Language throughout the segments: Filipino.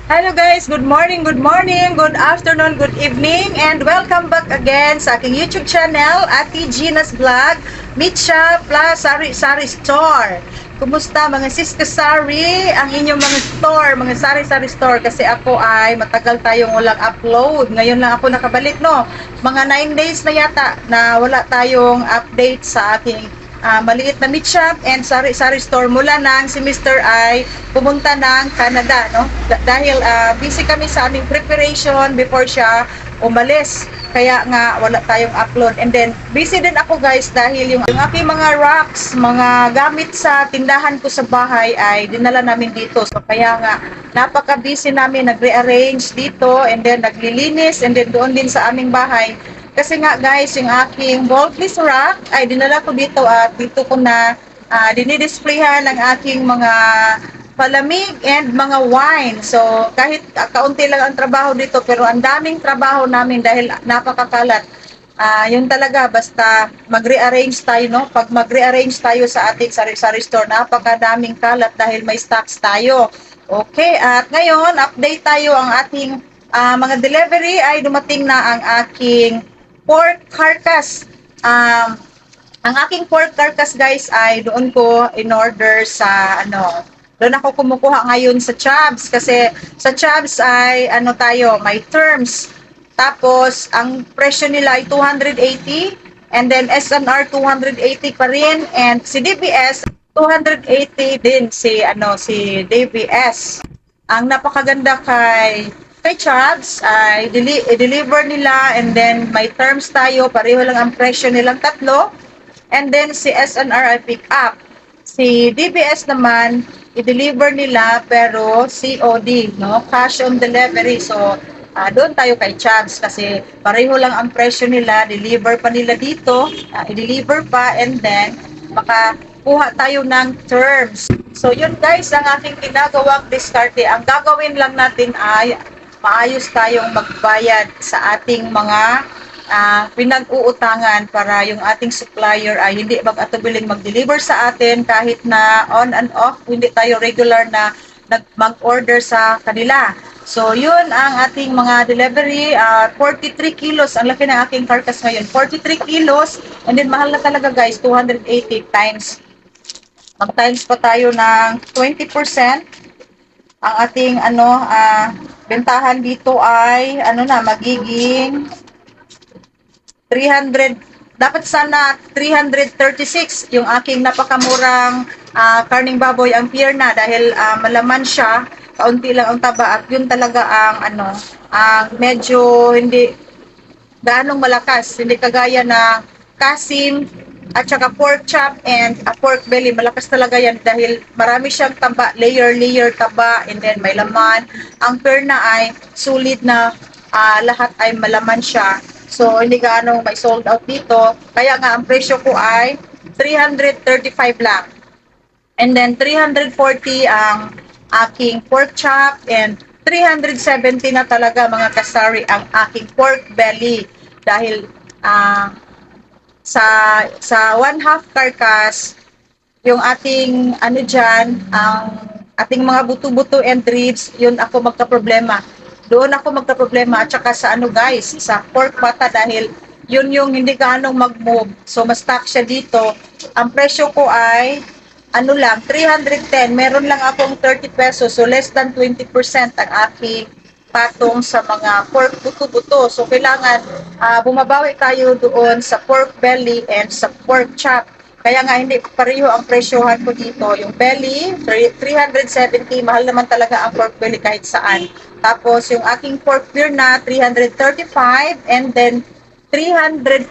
Hello guys, good morning, good afternoon, good evening, and welcome back again sa aking YouTube channel, Ate Gina's Vlog, Mitcha plus Sari Sari Store. Kumusta mga Siska Sari, ang inyong mga store, mga Sari Sari Store, kasi ako ay matagal tayong walang upload. Ngayon lang ako nakabalik, no? Mga 9 days na yata na wala tayong update sa aking maliit na meat shop and sari-sari store mula nang si Mr. ay pumunta ng Canada, no? Dahil busy kami sa aming preparation before siya umalis. Kaya nga wala tayong upload. And then busy din ako guys dahil yung aking mga racks, mga gamit sa tindahan ko sa bahay ay dinala namin dito. So kaya nga napaka-busy namin nagre-arrange dito and then naglilinis and then doon din sa aming bahay. Kasi nga guys, yung aking bulkless rack ay dinala ko dito at dito ko na dinidisplayhan ng aking mga palamig and mga wine. So kahit kaunti lang ang trabaho dito pero ang daming trabaho namin dahil napakakalat. Yun talaga basta mag-rearrange tayo, no? Pag mag-rearrange tayo sa ating sari-sari store, napakadaming kalat dahil may stocks tayo. Okay, at ngayon update tayo ang ating mga delivery ay dumating na ang aking pork carcass. Ang aking pork carcass guys ay doon ko in order sa doon ako kumukuha ngayon sa Chubbs kasi sa Chubbs ay tayo, may terms. Tapos ang presyo nila ay 280 and then SNR 280 pa rin and si DBS 280 din si DBS. Ang napakaganda kay Chubbs ay i-deliver nila and then may terms tayo, pareho lang ang presyo nilang tatlo. And then si SNR ay pick up. Si DBS naman, i-deliver nila pero COD, no? Cash on delivery. So, doon tayo kay Chubbs kasi pareho lang ang presyo nila, deliver pa nila dito, i-deliver pa and then makakuha tayo ng terms. So, yun guys, ang aking ginagawang diskarte. Ang gagawin lang natin ay maayos tayong magbayad sa ating mga pinag-uutangan para yung ating supplier ay hindi mag-atubiling mag-deliver sa atin kahit na on and off, hindi tayo regular na mag-order sa kanila. So, yun ang ating mga delivery. 43 kilos. Ang laki ng aking carcass ngayon. 43 kilos. And then, mahal na talaga guys. 280 times. Mag-times pa tayo ng 20%. Ang ating bentahan dito ay magiging 300, dapat sana 336 yung aking napakamurang karning baboy ang pierna dahil malaman siya, kaunti lang ang taba at yun talaga ang medyo hindi gaanong malakas, hindi kagaya na kasim at saka pork chop and pork belly. Malakas talaga yan dahil marami siyang taba, layer taba and then may laman. Ang perna ay sulit na lahat ay malaman siya. So hindi gaano may sold out dito. Kaya nga ang presyo ko ay 335 lang. And then 340 ang aking pork chop and 370 na talaga mga kasari ang aking pork belly dahil sa 1/2 carcass yung ating ang ating mga buto-buto and ribs, yun ako magka-problema. Doon ako magka-problema at saka sa guys, sa pork pata dahil yun yung hindi gaano mag-move. So mas stock siya dito. Ang presyo ko ay lang 310. Meron lang akong 30 pesos. So less than 20% ang aking patong sa mga pork buto-buto. So kailangan bumabawi tayo doon sa pork belly and sa pork chop. Kaya nga hindi pareho ang presyohan ko dito. Yung belly, 370, mahal naman talaga ang pork belly kahit saan. Tapos yung aking pork pierna, 335 and then 340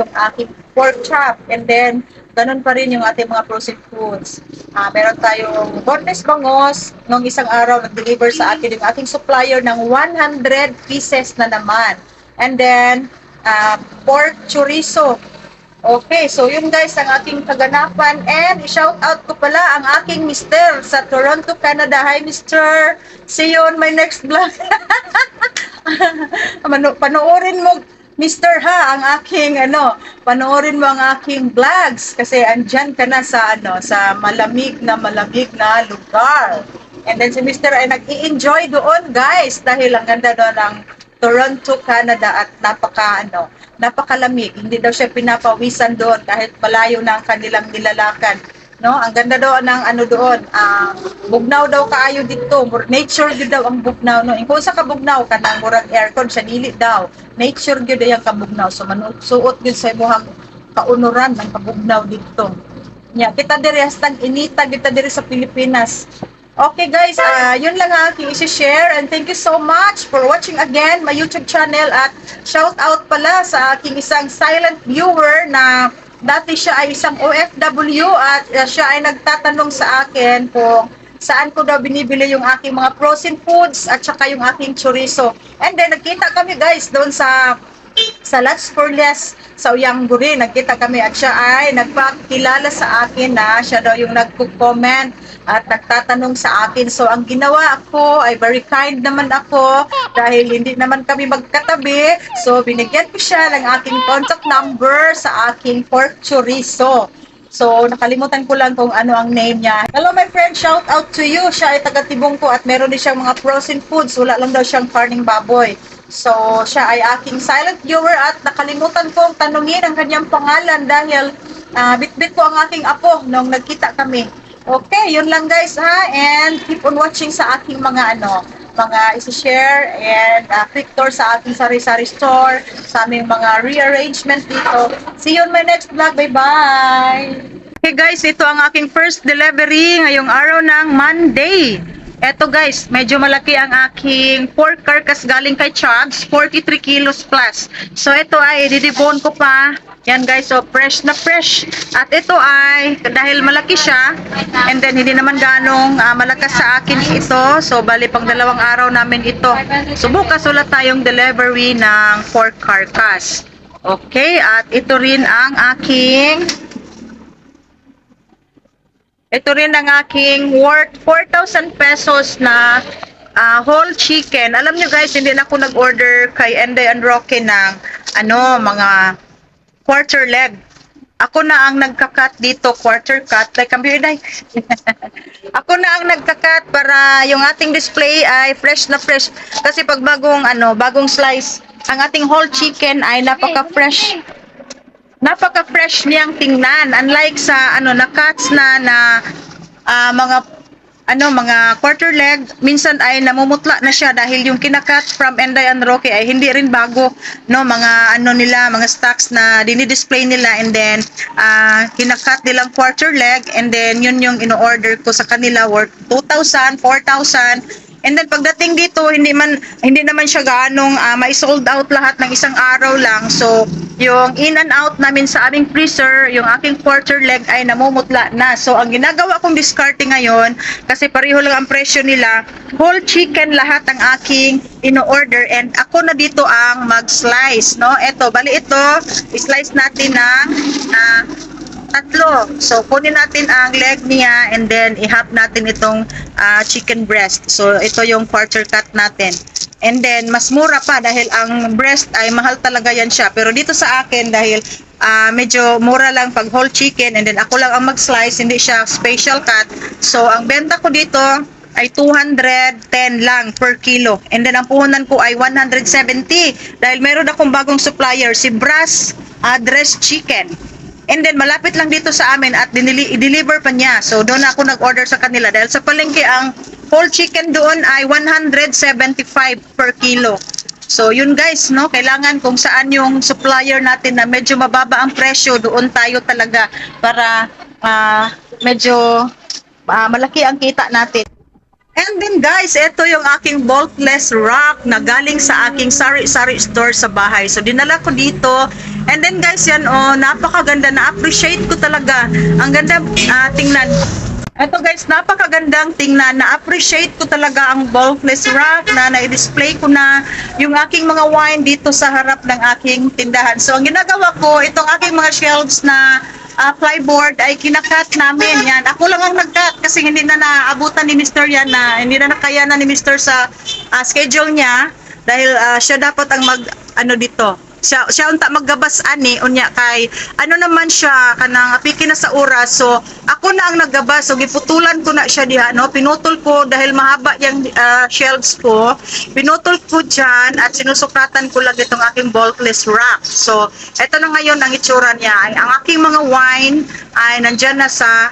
yung aking pork chop. And then ganun pa rin yung ating mga processed foods. Meron tayong boneless bangos. Nung isang araw, nag-deliver sa akin yung ating supplier ng 100 pieces na naman. And then, pork chorizo. Okay, so yun guys, ang aking kaganapan. And shout out ko pala ang aking mister sa Toronto, Canada. Hi, mister! See you on my next vlog. Panoorin mo, Mister ha, ang aking panoorin mo ang aking vlogs kasi andyan ka na sa sa malamig na lugar. And then si Mr. ay nag-i-enjoy doon, guys, dahil ang ganda doon ng Toronto, Canada at napakalamig. Hindi daw siya pinapawisan doon kahit malayo na ang kanilang nilalakad. No, ang ganda daw ng doon, bugnaw daw kaayo dito, nature gyud daw ang bugnaw no. Kung sa kabugnaw kanang murag aircon sa dili daw. Nature gyud ang kabugnaw. So manusuot gyud sa imong kaunuran ng kabugnaw dito. Nya kita diri hastang inita kita diri sa Pilipinas. Okay guys, yun lang ang aking isi-share and thank you so much for watching again my YouTube channel at shout out pala sa aking isang silent viewer na dati siya ay isang OFW at siya ay nagtatanong sa akin kung saan ko daw binibili yung aking mga frozen foods at saka yung aking chorizo. And then nagkita kami guys doon sa Las Furlias sa Uyang-Guri. Nagkita kami at siya ay nagpakilala sa akin na siya daw yung nagko-comment at nagtatanong sa akin. So ang ginawa ako ay very kind naman ako dahil hindi naman kami magkatabi. So binigyan ko siya ng aking contact number sa aking pork chorizo. So, nakalimutan ko lang kung ano ang name niya. Hello my friend, shout out to you. Siya ay taga-Tibong ko at meron din siyang mga frozen foods. Wala lang daw siyang karning baboy. So, siya ay aking silent viewer at nakalimutan kong tanungin ang kanyang pangalan dahil bit-bit ko ang aking apo nung nagkita kami. Okay, yun lang guys ha. And keep on watching sa aking mga isi-share and quick tour sa ating sari-sari store, sa aming mga rearrangement dito. See you on my next vlog. Bye-bye! Okay guys, ito ang aking first delivery ngayong araw ng Monday. Eto guys, medyo malaki ang aking pork carcass galing kay Chubbs, 43 kilos plus. So ito ay didibon ko pa. Yan guys, so fresh na fresh. At ito ay, dahil malaki siya, and then hindi naman ganong malakas sa akin ito. So bali pang 2 araw namin ito. So bukas ulit tayong delivery ng pork carcass. Okay, at ito rin ang aking worth 4,000 pesos na whole chicken. Alam nyo guys, hindi na ako nag-order kay Enday and Rocky ng mga quarter leg. Ako na ang nagka-cut dito, quarter cut. Like, come here, Day. Ako na ang nagka-cut para yung ating display ay fresh na fresh. Kasi pag bagong slice, ang ating whole chicken ay napaka-fresh. Napaka-fresh niyang tingnan. Unlike sa na-cuts na mga quarter leg, minsan ay namumutla na siya dahil yung kinakat from Enday and Rocky ay hindi rin bago, no, mga stocks na dinidisplay nila, and then kinakat nilang quarter leg, and then yun yung ino-order ko sa kanila worth 2,000, 4,000. And then pagdating dito, hindi naman siya gaanong ma-sold out lahat ng isang araw lang. So, yung in and out namin sa aming freezer, yung aking quarter leg ay namumutla na. So, ang ginagawa kong discarte ngayon, kasi pareho lang ang presyo nila, whole chicken lahat ang aking ino-order, and ako na dito ang mag-slice, no? Ito, bali ito, i-slice natin ng 3. So, kunin natin ang leg niya and then i-half natin itong chicken breast. So, ito yung quarter cut natin. And then, mas mura pa dahil ang breast ay mahal talaga yan siya. Pero dito sa akin, dahil medyo mura lang pag whole chicken, and then ako lang ang mag-slice, hindi siya special cut. So, ang benta ko dito ay 210 lang per kilo. And then, ang puhunan ko ay 170 dahil meron akong bagong supplier, si Brass Dressed Chicken. And then, malapit lang dito sa amin at i-deliver pa niya. So, doon ako nag-order sa kanila. Dahil sa palengke, ang whole chicken doon ay 175 per kilo. So, yun guys, no? Kailangan kung saan yung supplier natin na medyo mababa ang presyo, doon tayo talaga para medyo malaki ang kita natin. And then guys, ito yung aking bulkless rack na galing sa aking sari-sari store sa bahay. So dinala ko dito. And then guys, yan napakaganda, na-appreciate ko talaga. Ang ganda tingnan. Ito guys, napakagandang tingnan. Na-appreciate ko talaga ang bulkless rack na na-display ko na yung aking mga wine dito sa harap ng aking tindahan. So ang ginagawa ko, itong aking mga shelves na plyboard ay kinakat namin yan. Ako lang ang nag-cut kasi hindi na naabutan ni Mr. yan, na hindi na nakaya na ni Mr. sa schedule niya dahil siya dapat ang dito siya unta maggabas ani unya kay ano naman siya kanang apiki na sa oras. So ako na ang naggabas, so giputulan ko na siya diha no, pinutol ko dahil mahaba yung shelves ko, pinutol ko dyan at sinusukratan ko lang itong aking bulkless rack. So eto na ngayon ang itsura niya. Ay, ang aking mga wine ay nandyan na sa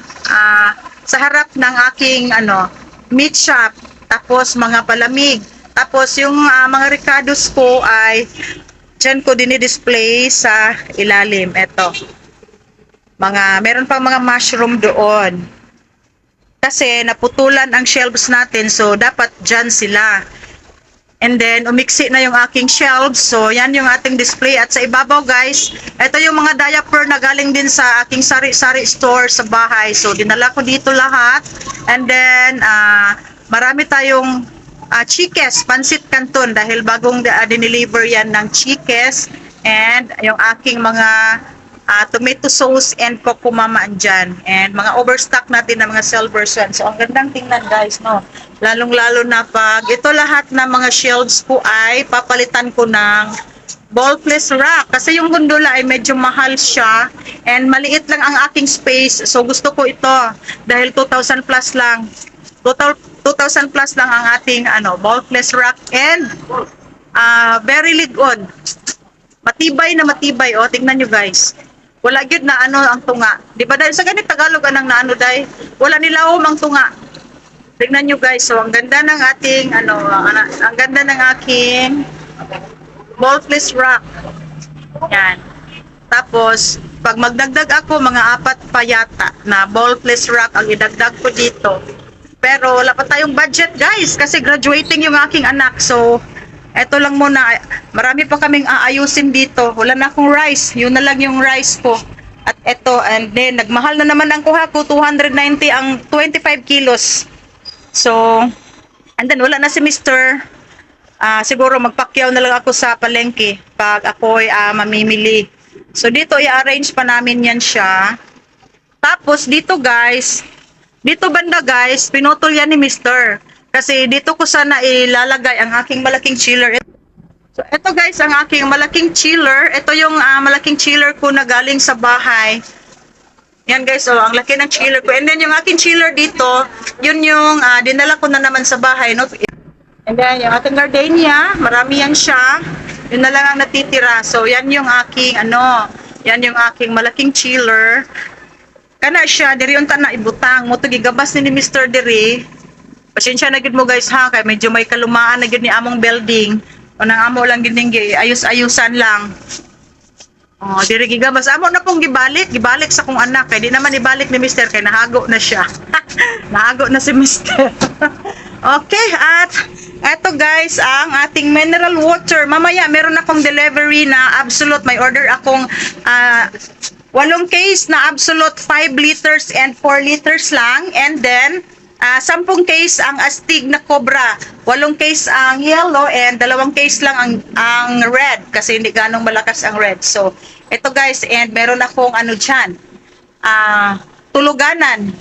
harap ng aking meat shop, tapos mga palamig. Tapos yung mga ricados ko ay dyan ko dinidisplay sa ilalim. Eto. Meron pang mga mushroom doon. Kasi naputulan ang shelves natin, so dapat dyan sila. And then, umiksi na yung aking shelves. So, yan yung ating display. At sa ibabaw, guys, ito yung mga diaper na galing din sa aking sari-sari store sa bahay. So, dinala ko dito lahat. And then, marami tayong chikes, pansit canton. Dahil bagong dineliver yan ng chikes. And yung aking mga tomato sauce and kokomama andyan. And mga overstock natin na mga silvers yan. So, ang gandang tingnan, guys, no? Lalong-lalo na pag ito lahat ng mga shelves ko ay papalitan ko ng bulkless rack. Kasi yung gondola ay medyo mahal siya and maliit lang ang aking space. So, gusto ko ito dahil 2,000 plus lang. 2,000 plus lang ang ating bulkless rack and very ligon. Matibay na matibay. O, tingnan nyo, guys. Wala gyud na ang tunga. Di ba dahil sa ganit Tagalog anang naano dai, wala nilawom ang tunga. Tingnan nyo, guys. So ang ganda ng ating ang ganda ng aking bulkless rack. Yan. Tapos pag magdagdag ako mga 4 pa yata na bulkless rack ang idagdag ko dito. Pero wala pa tayong budget, guys, kasi graduating yung aking anak. So eto lang muna, marami pa kaming aayusin dito. Wala na akong rice, yun na lang yung rice ko. At eto, and then nagmahal na naman ang kuha ko, 290 ang 25 kilos. So, and then wala na si Mr. Siguro magpakyaw na lang ako sa palengke pag ako'y mamimili. So dito i-arrange pa namin yan siya. Tapos dito, guys, dito banda, guys, pinutol yan ni Mr. Kasi dito ko sana ilalagay ang aking malaking chiller. So, ito, guys, ang aking malaking chiller. Ito yung malaking chiller ko na galing sa bahay. Yan, guys, ang laki ng chiller ko. And then, yung aking chiller dito, yun yung dinala ko na naman sa bahay. No? And then, yung ating gardenia, marami yan siya. Yun na lang ang natitira. So, yan yung aking, yan yung aking malaking chiller. Kana siya, diri yung na ibutang. Muto gigabas ni Mr. Diri. Pasensya na gid mo, guys, ha, kay medyo may kalumaan na gid ni among building. O nang amo lang gid ning ayus-ayusan lang. Oh, diri gigabas amo na pong gibalik sa kong anak kay di naman ibalik ni Mr. kay nahago na siya. Nahago na si Mr. Okay, at eto, guys, ang ating mineral water. Mamaya meron akong delivery na Absolute. May order akong 8 case na Absolute, 5 liters and 4 liters lang. And then 10 case ang astig na cobra, 8 case ang yellow, and 2 case lang ang red kasi hindi ganong malakas ang red. So, ito, guys, and meron akong dyan, tuluganan.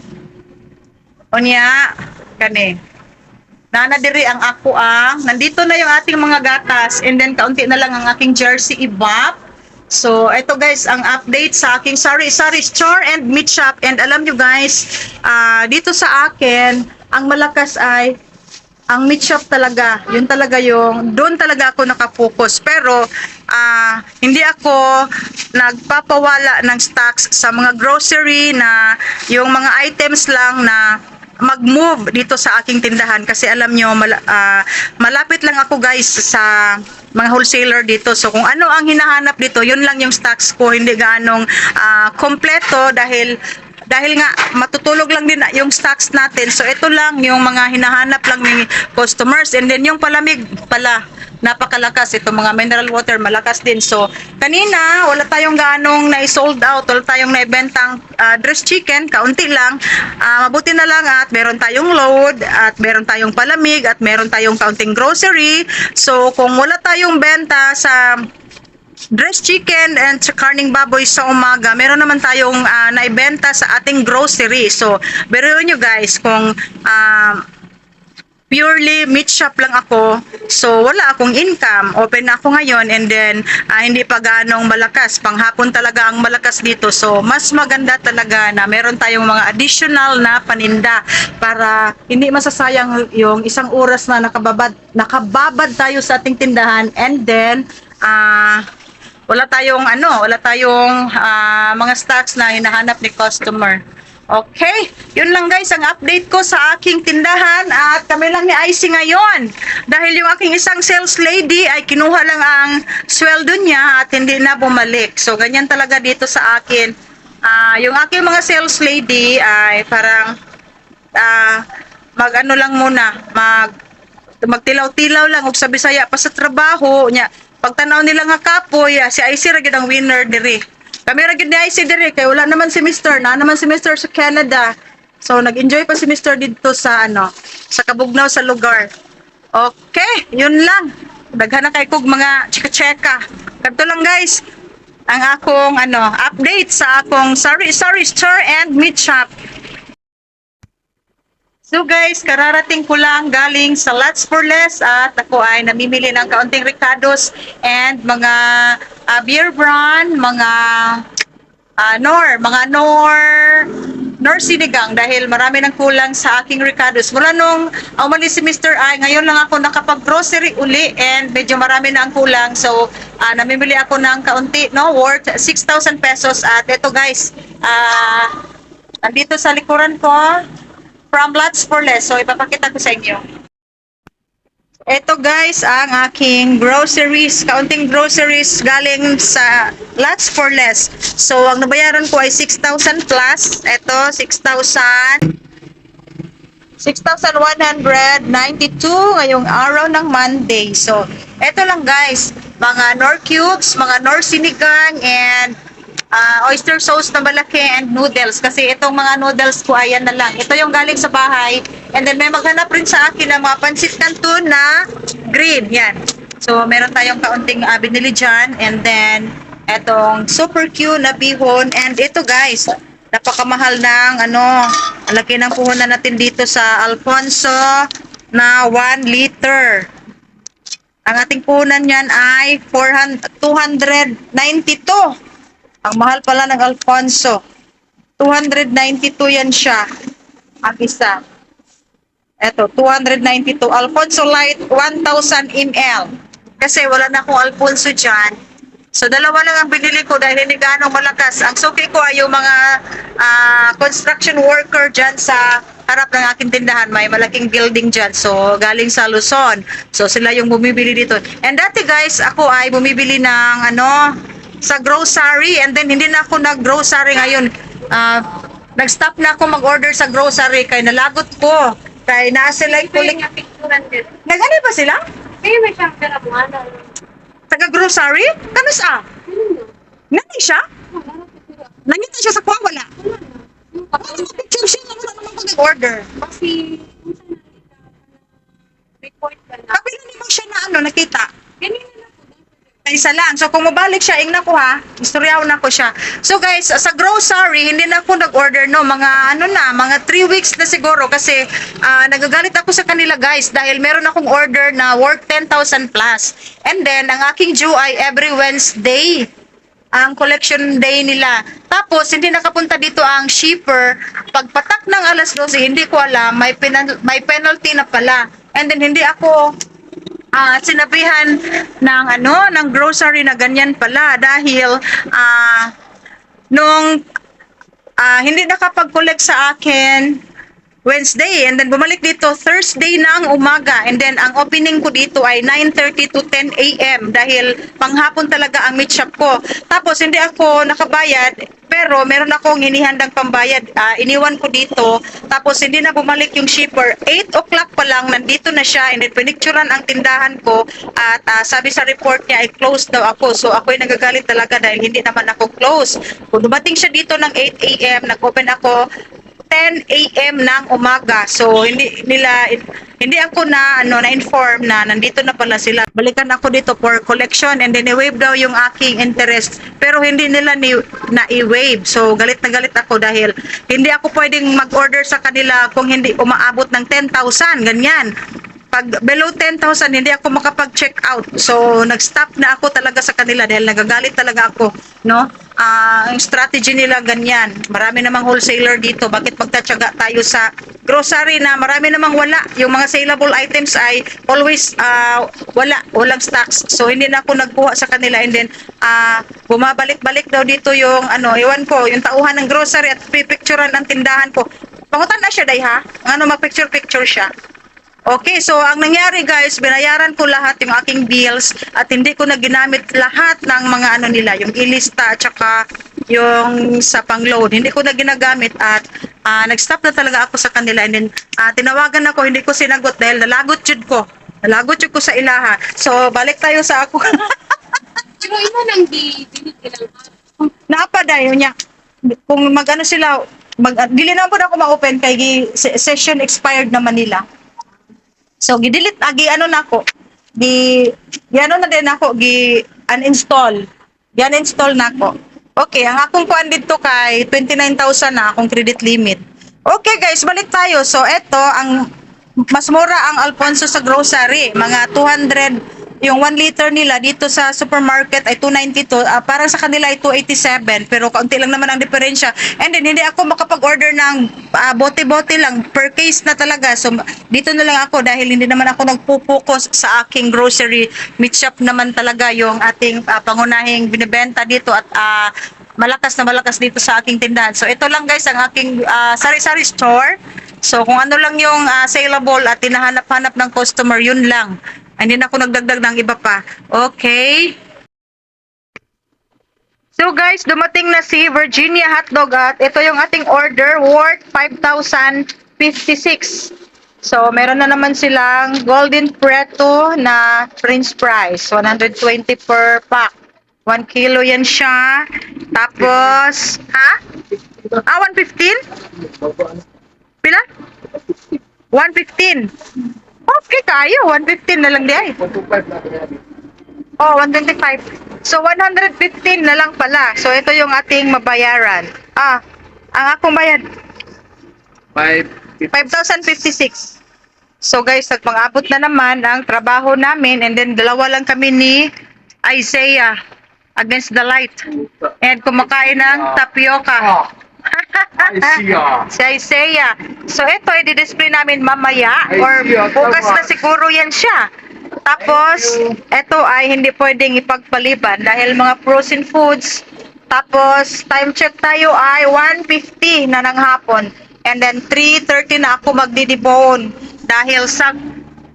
Onya, kani. Nanadiri ang nandito na yung ating mga gatas, and then kaunti na lang ang aking jersey ibap. So, ito, guys, ang update sa aking sari-sari store and meat shop. And alam nyo, guys, dito sa akin, ang malakas ay ang meat shop talaga. Yun talaga doon talaga ako nakafocus. Pero, hindi ako nagpapawala ng stocks sa mga grocery na yung mga items lang na mag-move dito sa aking tindahan. Kasi alam nyo, malapit lang ako, guys, sa mga wholesaler dito. So kung ano ang hinahanap dito, yun lang yung stocks ko, hindi gaanong kompleto dahil nga matutulog lang din yung stocks natin. So ito lang yung mga hinahanap lang ng customers. And then yung palamig pala, napakalakas. Ito mga mineral water, malakas din. So kanina wala tayong gaanong na-sold out, wala tayong naibentang dressed chicken, kaunti lang. Mabuti na lang at meron tayong load, at meron tayong palamig, at meron tayong kaunting grocery. So kung wala tayong benta sa dressed chicken and sa karning baboy sa umaga, meron naman tayong naibenta sa ating grocery. So biruin nyo, guys, kung purely meat shop lang ako. So, wala akong income. Open na ako ngayon and then hindi pa ganong malakas. Panghapon talaga ang malakas dito. So, mas maganda talaga na meron tayong mga additional na paninda para hindi masasayang yung isang oras na nakababad tayo sa ating tindahan and then wala tayong mga stocks na hinahanap ni customer. Okay, yun lang guys ang update ko sa aking tindahan at kami lang ni Icy ngayon. Dahil yung aking isang sales lady ay kinuha lang ang sweldo niya at hindi na bumalik. So ganyan talaga dito sa akin. Yung aking mga sales lady ay parang mag-ano lang muna, magtilaw-tilaw lang og sa Bisaya pa sa trabaho nya. Pagtanaw nila nga kapoy, si Icy ra gyud ang winner diri. Kami ra gyud ni Icy diri kay wala naman si Mr. Na naman si Mr. sa Canada. So nag-enjoy pa si Mr. dito sa sa Kabugnaw sa lugar. Okay, yun lang. Daghan na kay kog mga chika-cheka. Kadto lang guys ang akong update sa akong sari store and meat shop. So guys, kararating ko lang galing sa Lots for Less at ako ay namimili ng kaunting Ricardos and mga beer brand, mga Nor sinigang dahil marami nang kulang sa aking Ricardos. Mula nung umalis si Mr. I, ngayon lang ako nakapag-grocery uli and medyo marami na ang kulang. So, namimili ako ng kaunti, no, worth 6,000 pesos. At ito guys, nandito sa likuran ko, from Lots for Less. So, ipapakita ko sa inyo. Ito guys, ang aking groceries, kaunting groceries galing sa Lots for Less. So, ang nabayaran ko ay 6,000 plus. Ito, 6,192 ngayong araw ng Monday. So, ito lang guys, mga Nor cubes, mga Nor sinigang, and oyster sauce na malaki and noodles kasi itong mga noodles ko ayan na lang. Ito yung galing sa bahay and then may maghanap rin sa akin ng mga pansit canton na green. Yan. So meron tayong kaunting binili dyan and then etong super cute na bihon and ito guys napakamahal ng ang laki ng puhunan natin dito sa Alfonso na 1 liter. Ang ating puhunan niyan ay 292. Ang mahal pala ng Alfonso. 292 yan siya. Ang isa. Eto, 292. Alfonso Light, 1,000 ml. Kasi wala na akong Alfonso dyan. So, dalawa lang ang binili ko dahil hindi ganong malakas. Ang suki ko ay yung mga construction worker dyan sa harap ng aking tindahan. May malaking building dyan. So, galing sa Luzon. So, sila yung bumibili dito. And dati guys, ako ay bumibili ng sa grocery and then hindi na ako nag-grocery ngayon. Nag-stop na ako mag-order sa grocery kay nalagot ko. Kay sila nagani ba sila? Kaya may siyang pera mo, ano? Taga-grocery? Kanos Nani siya? Nangita siya sa kwa, wala. Picture siya na wala naman pag-order. Kasi, kung saan nakita, report ka na. Kapila naman siya na nakita. Ganyan na po. Isa lang. So, kung mabalik siya, na ko ha. Istoryaw na ko siya. So, guys, sa grocery, hindi na ako nag-order, no. Mga, mga 3 weeks na siguro kasi nagagalit ako sa kanila, guys, dahil meron akong order na worth 10,000 plus. And then, ang aking due ay every Wednesday. Ang collection day nila. Tapos, hindi nakapunta dito ang shipper. Pagpatak ng alas 12, hindi ko alam, may penalty na pala. And then, hindi ako sinabihan ng grocery na ganyan pala dahil nung hindi nakapag-collect sa akin Wednesday and then bumalik dito Thursday ng umaga and then ang opening ko dito ay 9:30 to 10 a.m. dahil panghapon talaga ang meat shop ko. Tapos hindi ako nakabayad pero meron akong hinihandang pambayad. Iniwan ko dito tapos hindi na bumalik yung shipper. 8 o'clock pa lang nandito na siya and then pinicturan ang tindahan ko at sabi sa report niya ay closed daw ako. So ako'y nagagalit talaga dahil hindi naman ako close. Kung dumating siya dito ng 8 a.m. nag-open ako 10 a.m. ng umaga. So hindi ako na-inform na nandito na pala sila. Balikan ako dito for collection and then i-waive daw yung aking interest. Pero hindi nila na-i-waive. So galit na galit ako dahil hindi ako pwedeng mag-order sa kanila kung hindi umaabot ng 10,000, ganyan. Pag below 10,000 hindi ako makapag-check out. So nag-stop na ako talaga sa kanila dahil nagagalit talaga ako, no? Ang strategy nila ganyan. Marami namang wholesaler dito. Bakit magtatyaga tayo sa grocery na marami namang wala. Yung mga saleable items ay always walang stocks. So hindi na ako nagkuha sa kanila and then bumabalik-balik daw dito yung iwan ko, yung tauhan ng grocery at pipicturean ng tindahan ko. Pangutan na siya, day ha? Mag-picture-picture siya. Okay, so ang nangyari guys, binayaran ko lahat yung aking bills at hindi ko na ginamit lahat ng mga nila, yung ilista at saka yung sa pang-load. Hindi ko na ginagamit at nag-stop na talaga ako sa kanila and then tinawagan ako, hindi ko sinagot dahil nalagot jud ko. Nalagot jud ko sa ilaha. So, balik tayo sa ako. Pero imo nang di ilang Naapaday niya. Kung mag-ano sila, dili na po na ako ma-open kay session expired naman nila. So gidelete nako. Ano na din ako uninstall. Uninstall nako. Okay, ang akong kuan dito kay 29,000 na akong credit limit. Okay guys, balik tayo. So eto ang mas mura ang Alfonso sa grocery, mga 200 yung 1 liter nila dito sa supermarket ay 292, para sa kanila ay 287 pero kaunti lang naman ang diferensya and then hindi ako makapag-order ng bote-bote lang, per case na talaga. So dito na lang ako dahil hindi naman ako nagpo-focus sa aking grocery. Meat shop naman talaga yung ating pangunahing binibenta dito at malakas na malakas dito sa aking tindahan. So ito lang guys ang aking sari-sari store. So kung ano lang yung saleable at tinahanap-hanap ng customer, yun lang. Hindi na ako nagdagdag ng iba pa. Okay. So guys, dumating na si Virginia hotdog at ito yung ating order worth 5,056. So meron na naman silang golden preto na french fries, 120 per pack. 1 kilo yan siya. Tapos, 115? Pila? 115. Okay kayo, 115 na lang di ay. 125. So 115 na lang pala. So ito yung ating mabayaran. Ang akong bayad 5,056. So guys, at pang-abot na naman ang trabaho namin and then dalawa lang kami ni Isaiah against the light. And kumakain ng tapioca. Si Isaiah. So ito i-display namin mamaya or bukas na siguro yan siya. Tapos ito ay hindi pwedeng ipagpaliban dahil mga frozen foods. Tapos time check tayo ay 1:50 na ng hapon. And then 3:30 na ako magdidibon dahil sa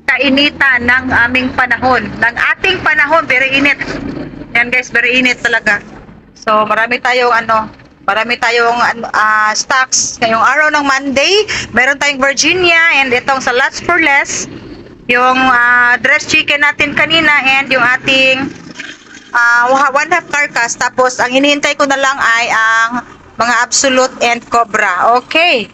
kainitan ng aming panahon. Ng ating panahon, very init. Yan guys, very init talaga. So marami tayong stocks. Ngayong araw ng Monday, meron tayong Virginia and itong sa Last for Less, yung dressed chicken natin kanina and yung ating 1/2 carcass. Tapos ang hinihintay ko na lang ay ang mga absolute and cobra. Okay.